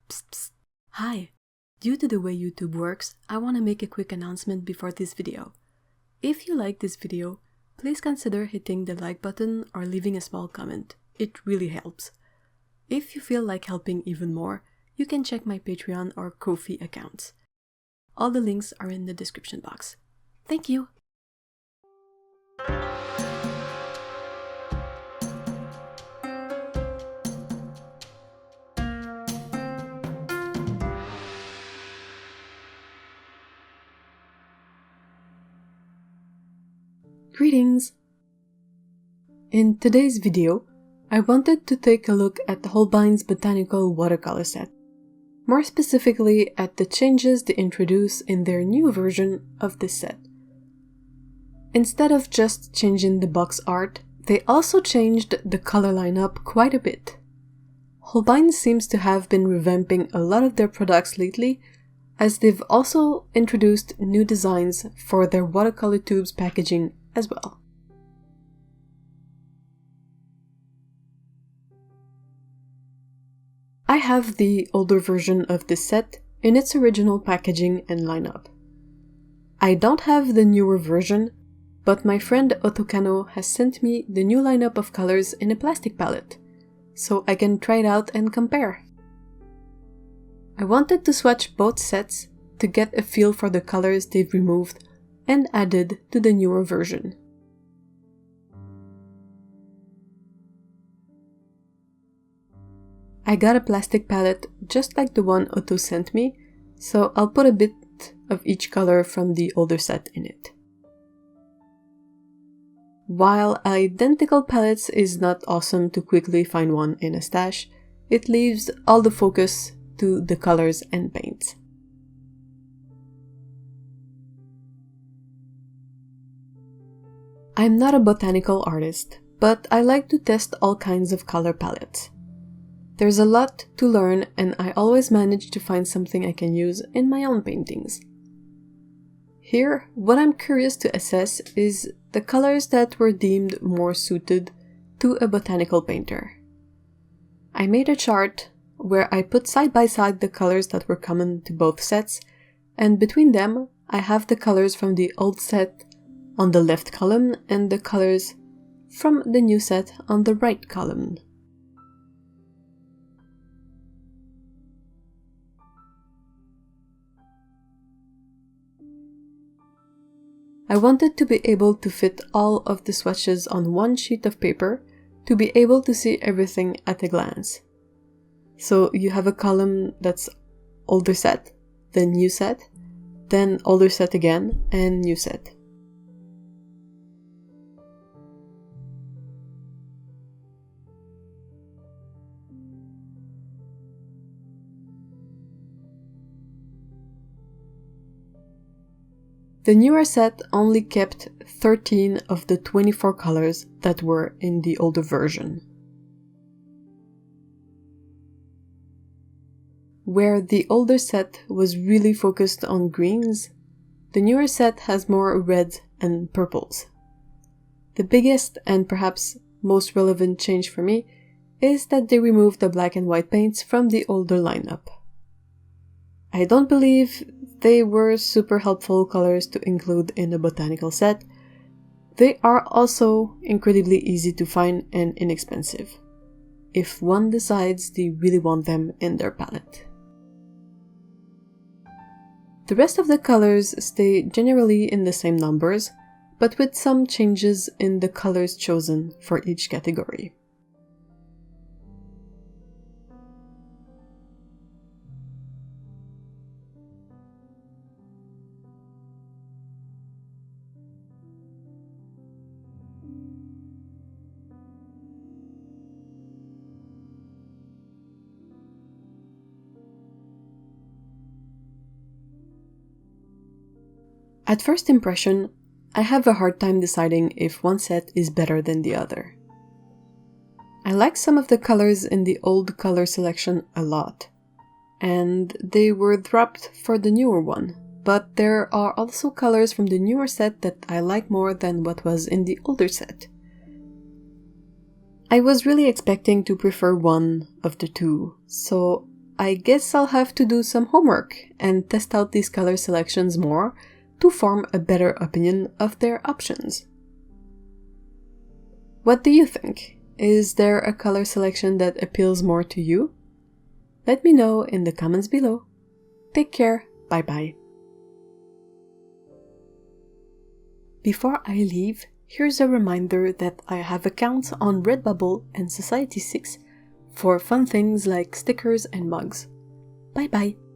Psst, psst. Hi! Due to the way YouTube works, I want to make a quick announcement before this video. If you like this video, please consider hitting the like button or leaving a small comment. It really helps. If you feel like helping even more, you can check my Patreon or Ko-fi accounts. All the links are in the description box. Thank you! Greetings! In today's video, I wanted to take a look at Holbein's Botanical watercolor set. More specifically at the changes they introduce in their new version of this set. Instead of just changing the box art, they also changed the color lineup quite a bit. Holbein seems to have been revamping a lot of their products lately, as they've also introduced new designs for their watercolor tubes packaging as well. I have the older version of this set in its original packaging and lineup. I don't have the newer version, but my friend Otokano has sent me the new lineup of colors in a plastic palette, so I can try it out and compare. I wanted to swatch both sets to get a feel for the colors they've removed and added to the newer version. I got a plastic palette just like the one Otto sent me, so I'll put a bit of each color from the older set in it. While identical palettes is not awesome to quickly find one in a stash, it leaves all the focus to the colors and paints. I'm not a botanical artist, but I like to test all kinds of color palettes. There's a lot to learn, and I always manage to find something I can use in my own paintings. Here, what I'm curious to assess is the colors that were deemed more suited to a botanical painter. I made a chart where I put side by side the colors that were common to both sets, and between them I have the colors from the old set on the left column and the colors from the new set on the right column. I wanted to be able to fit all of the swatches on one sheet of paper to be able to see everything at a glance. So you have a column that's older set, then new set, then older set again, and new set. The newer set only kept 13 of the 24 colors that were in the older version. Where the older set was really focused on greens, the newer set has more reds and purples. The biggest and perhaps most relevant change for me is that they removed the black and white paints from the older lineup. I don't believe they were super helpful colors to include in a botanical set. They are also incredibly easy to find and inexpensive, if one decides they really want them in their palette. The rest of the colors stay generally in the same numbers, but with some changes in the colors chosen for each category. At first impression, I have a hard time deciding if one set is better than the other. I like some of the colors in the old color selection a lot, and they were dropped for the newer one, but there are also colors from the newer set that I like more than what was in the older set. I was really expecting to prefer one of the two, so I guess I'll have to do some homework and test out these color selections more to form a better opinion of their options. What do you think? Is there a color selection that appeals more to you? Let me know in the comments below. Take care, bye bye. Before I leave, here's a reminder that I have accounts on Redbubble and Society6 for fun things like stickers and mugs. Bye bye!